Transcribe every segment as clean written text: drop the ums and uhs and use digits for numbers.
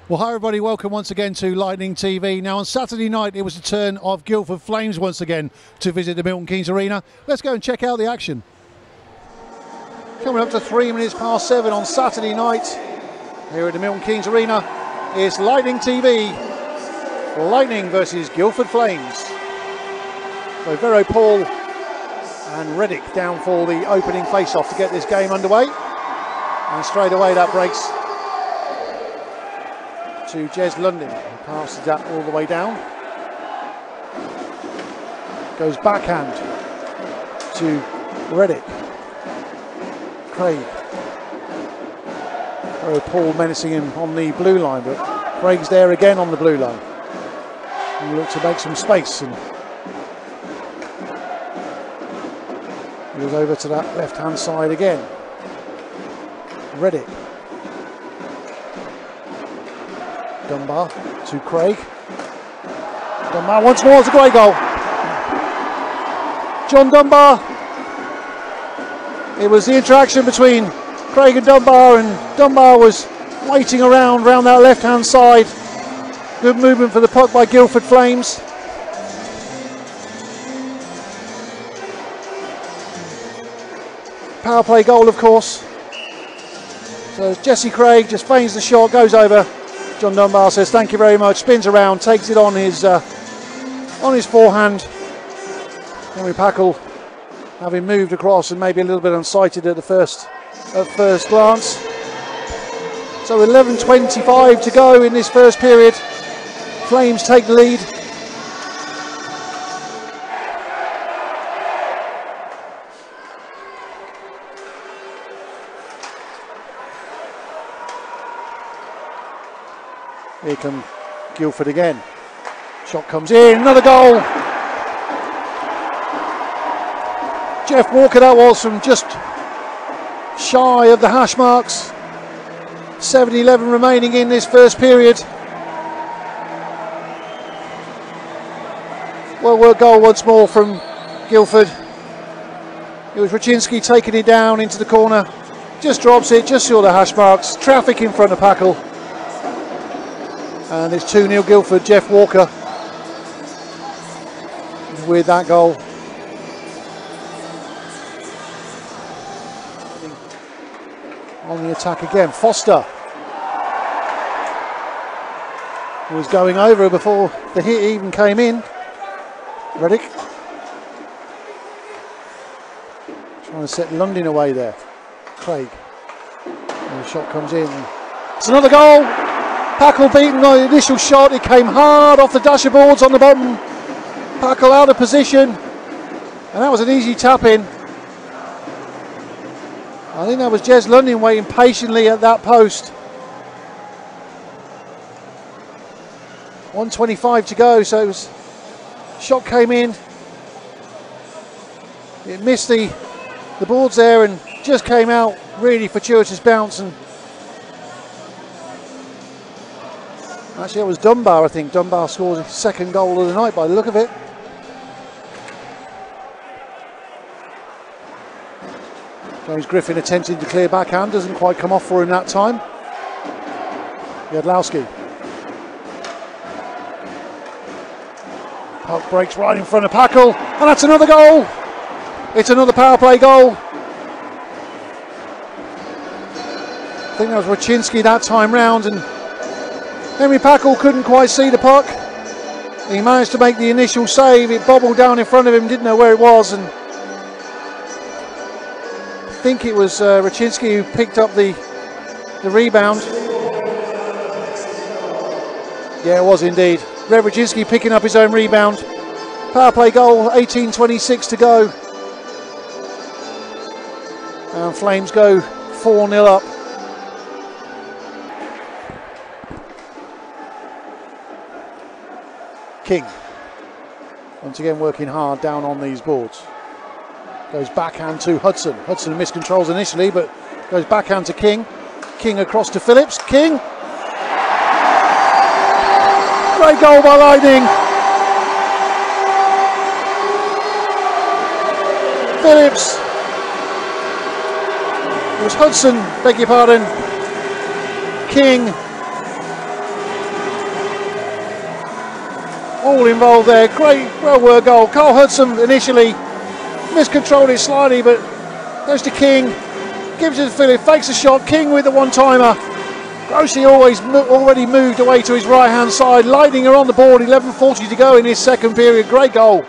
Well, hi everybody, welcome once again to Lightning TV. Now on Saturday night it was the turn of Guildford Flames once again to visit the Milton Keynes Arena. Let's go and check out the action. Coming up to 3 minutes past 7 on Saturday night here at the Milton Keynes Arena, it's Lightning TV. Lightning versus Guildford Flames. So Vero Paul and Reddick down for the opening face-off to get this game underway. And straight away that breaks to Jez London, who passes that all the way down. Goes backhand to Reddick. Craig. Paul menacing him on the blue line, but Craig's there again on the blue line. He looks to make some space and goes over to that left-hand side again. Reddick. Dunbar to Craig. Dunbar once more, it's a great goal. John Dunbar. It was the interaction between Craig and Dunbar was waiting around that left-hand side. Good movement for the puck by Guildford Flames. Power play goal, of course. So Jesse Craig just feigns the shot, goes over. John Dunbar says thank you very much, spins around, takes it on his forehand. Henry Packle, having moved across and maybe a little bit unsighted at first glance. So 11:25 to go in this first period. Flames take the lead. Here come Guildford again. Shot comes in, another goal. Jeff Walker that was, from just shy of the hash marks. 7:11 remaining in this first period. Well worked goal once more from Guildford. It was Raczynski taking it down into the corner. Just drops it, just short of the hash marks. Traffic in front of Packle. And it's 2-0 Guildford. Jeff Walker with that goal. On the attack again, Foster was going over before the hit even came in. Reddick trying to set London away there. Craig, and the shot comes in. It's another goal. Packle beaten on the initial shot. It came hard off the dasher boards on the bottom. Packle out of position, and that was an easy tap in. I think that was Jez London waiting patiently at that post. 1:25 to go, so it was, shot came in. It missed the boards there and just came out. Really fortuitous bounce, and actually that was Dunbar, I think. Dunbar scored his second goal of the night by the look of it. James Griffin attempting to clear backhand, doesn't quite come off for him that time. Jadlowski. Puck breaks right in front of Packle, and that's another goal. It's another power play goal. I think that was Raczynski that time round, and Henry Packle couldn't quite see the puck. He managed to make the initial save. It bobbled down in front of him, didn't know where it was, and I think it was Raczynski who picked up the rebound. Yeah, it was indeed. Rev Raczynski picking up his own rebound. Power play goal, 18:26 to go. And Flames go 4-0 up. King, once again working hard down on these boards. Goes backhand to Hudson. Hudson miscontrols initially, but goes backhand to King. King across to Phillips. King. Great goal by Lightning. Phillips. It was Hudson, beg your pardon. King all involved there. Great, well-worked goal. Carl Hudson initially miscontrolled it slightly, but goes to King, gives it to Philip, fakes a shot. King with the one-timer. Grossi already moved away to his right-hand side. Lightning are on the board. 11:40 to go in this second period. Great goal.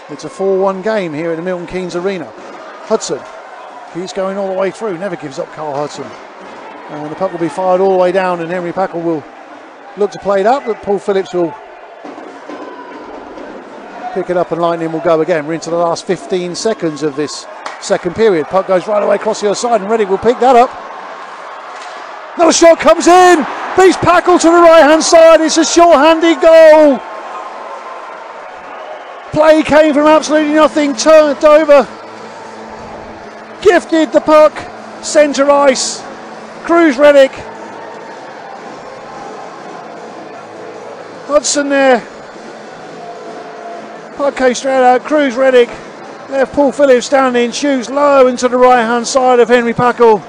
It's a 4-1 game here at the Milton Keynes Arena. Hudson keeps going all the way through. Never gives up, Carl Hudson. And the puck will be fired all the way down, and Henry Packle will look to play it up, but Paul Phillips will pick it up and Lightning will go again. We're into the last 15 seconds of this second period. Puck goes right away across the other side, and Reddick will pick that up. Another shot comes in, beats Packle to the right-hand side. It's a short-handed goal. Play came from absolutely nothing, turned over, gifted the puck, centre ice, Cruz Reddick. Hudson there, puck came straight out, Cruz Reddick, left Paul Phillips standing, shoots low into the right-hand side of Henry Packle.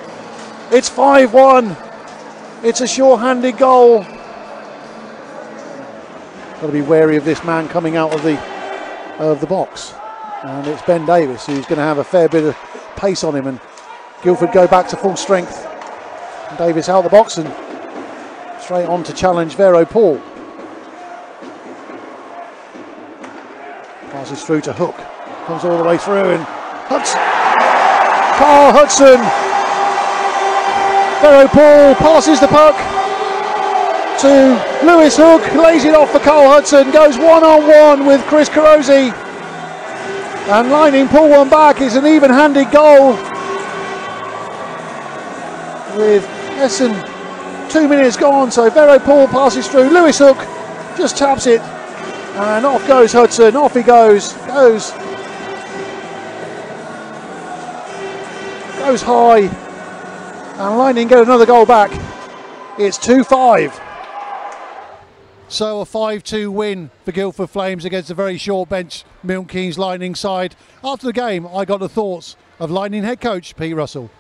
It's 5-1, it's a short-handed goal. Got to be wary of this man coming out of the box, and it's Ben Davis who's going to have a fair bit of pace on him, and Guildford go back to full strength. Davis out the box and straight on to challenge Vero Paul. Passes through to Hook, comes all the way through, and Hudson, Carl Hudson, Vero Paul passes the puck to Lewis Hook, lays it off for Carl Hudson, goes one-on-one with Chris Carosi, and Lightning pull one back. It's an even-handed goal with less than 2 minutes gone, so Vero Paul passes through, Lewis Hook just taps it, and off goes Hudson, off he goes high, and Lightning get another goal back. It's 2-5. So a 5-2 win for Guildford Flames against a very short bench Milton Keynes Lightning side. After the game, I got the thoughts of Lightning head coach Pete Russell.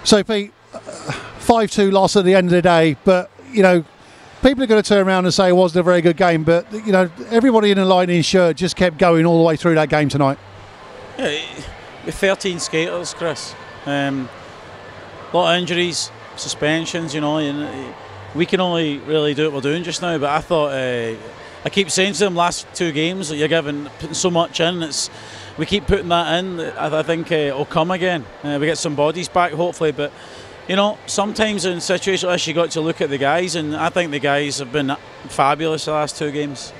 So Pete, 5-2 loss at the end of the day, but you know, people are going to turn around and say it wasn't a very good game, but you know, everybody in a Lightning shirt just kept going all the way through that game tonight. Yeah, with 13 skaters, Chris, a lot of injuries, suspensions, you know, and we can only really do what we're doing just now. But I thought, I keep saying to them last 2 games that you're putting so much in. We keep putting that in. I think it'll come again. We get some bodies back hopefully, but you know, sometimes in situations like this you got to look at the guys, and I think the guys have been fabulous the last 2 games.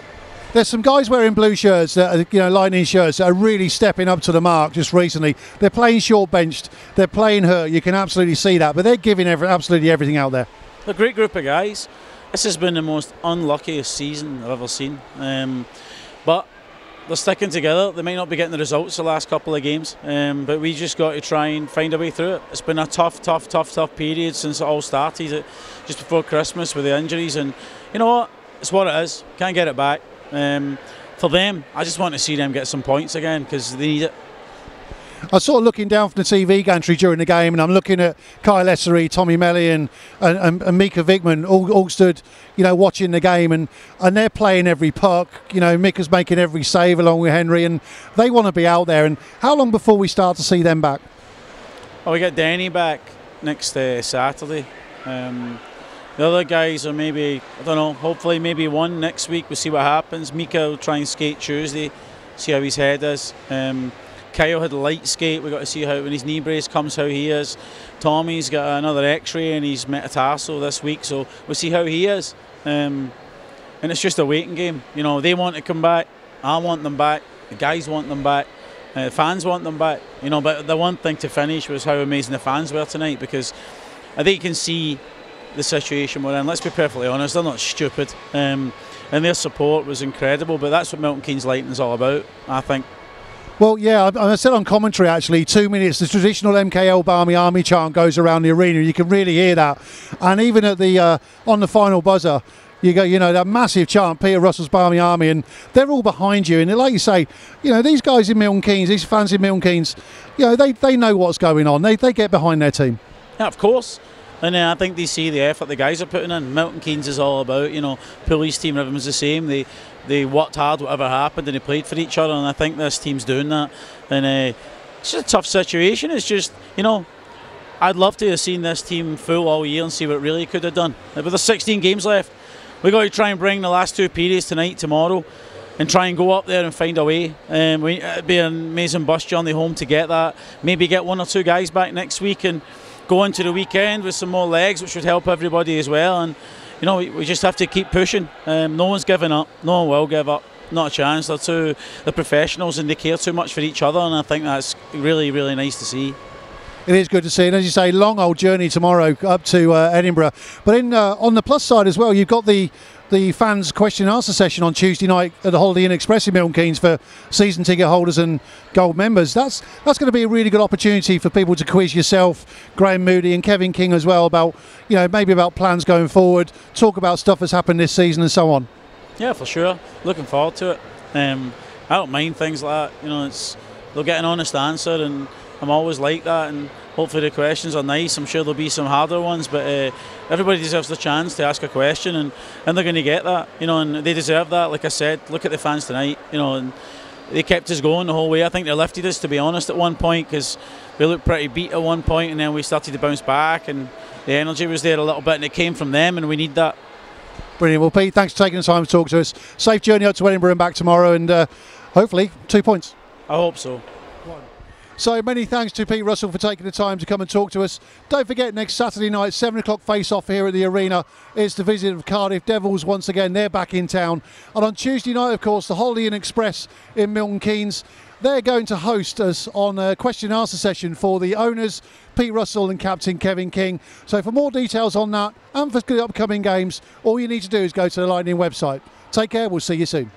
There's some guys wearing blue shirts, that are, you know, Lightning shirts, that are really stepping up to the mark just recently. They're playing short benched, they're playing hurt, you can absolutely see that, but they're giving absolutely everything out there. A great group of guys. This has been the most unluckiest season I've ever seen, but they're sticking together. They might not be getting the results the last couple of games, but we just got to try and find a way through it. It's been a tough period since it all started, just before Christmas with the injuries, and you know what? It's what it is. Can't get it back. For them, I just want to see them get some points again because they need it. I was sort of looking down from the TV gantry during the game, and I'm looking at Kyle Essery, Tommy Melly and Mika Vickman all stood, you know, watching the game, and they're playing every puck. You know, Mika's making every save along with Henry, and they want to be out there. And how long before we start to see them back? Well, we get Denny back next Saturday. The other guys are maybe, I don't know, hopefully maybe one next week. We'll see what happens. Mika will try and skate Tuesday, see how his head is. Kyle had a light skate. We've got to see how, when his knee brace comes, how he is. Tommy's got another x-ray and he's metatarsal this week, so we'll see how he is. And it's just a waiting game. You know, they want to come back. I want them back. The guys want them back. The fans want them back. You know, but the one thing to finish was how amazing the fans were tonight, because I think you can see the situation we're in. Let's be perfectly honest, they're not stupid. And their support was incredible, but that's what Milton Keynes Lightning is all about, I think. Well, yeah, I said on commentary actually, 2 minutes, the traditional MKL Barmy Army chant goes around the arena. You can really hear that. And even at the on the final buzzer, you go, you know, that massive chant, Peter Russell's Barmy Army, and they're all behind you. And like you say, you know, these guys in Milton Keynes, these fans in Milton Keynes, you know, they know what's going on. They get behind their team. Yeah, of course. And I think they see the effort the guys are putting in. Milton Keynes is all about, you know, police team, everyone's the same. They worked hard, whatever happened, and they played for each other. And I think this team's doing that. And it's just a tough situation. It's just, you know, I'd love to have seen this team full all year and see what it really could have done. But there's 16 games left. We've got to try and bring the last 2 periods tonight, tomorrow, and try and go up there and find a way. It'd be an amazing bus journey home to get that. Maybe get 1 or 2 guys back next week and go into the weekend with some more legs, which would help everybody as well. And you know, we just have to keep pushing. No one's giving up. No one will give up. Not a chance. They're professionals and they care too much for each other. And I think that's really, really nice to see. It is good to see, and as you say, long old journey tomorrow up to Edinburgh. But on the plus side as well, you've got the fans question and answer session on Tuesday night at the Holiday Inn Express in Milton Keynes for season ticket holders and gold members. That's going to be a really good opportunity for people to quiz yourself, Graham Moody and Kevin King as well, about, you know, maybe about plans going forward, talk about stuff that's happened this season and so on. Yeah, for sure. Looking forward to it. I don't mind things like that. You know, they'll get an honest answer, and I'm always like that, and hopefully the questions are nice. I'm sure there'll be some harder ones, but everybody deserves the chance to ask a question, and they're going to get that, you know, and they deserve that. Like I said, look at the fans tonight, you know, and they kept us going the whole way. I think they lifted us, to be honest, at one point, because we looked pretty beat at one point, and then we started to bounce back, and the energy was there a little bit, and it came from them, and we need that. Brilliant. Well, Pete, thanks for taking the time to talk to us. Safe journey up to Edinburgh and back tomorrow, and hopefully 2 points. I hope so. So many thanks to Pete Russell for taking the time to come and talk to us. Don't forget, next Saturday night, 7 o'clock face-off here at the Arena. It's the visit of Cardiff Devils once again. They're back in town. And on Tuesday night, of course, the Holiday Inn Express in Milton Keynes, they're going to host us on a question and answer session for the owners, Pete Russell and captain Kevin King. So for more details on that and for the upcoming games, all you need to do is go to the Lightning website. Take care. We'll see you soon.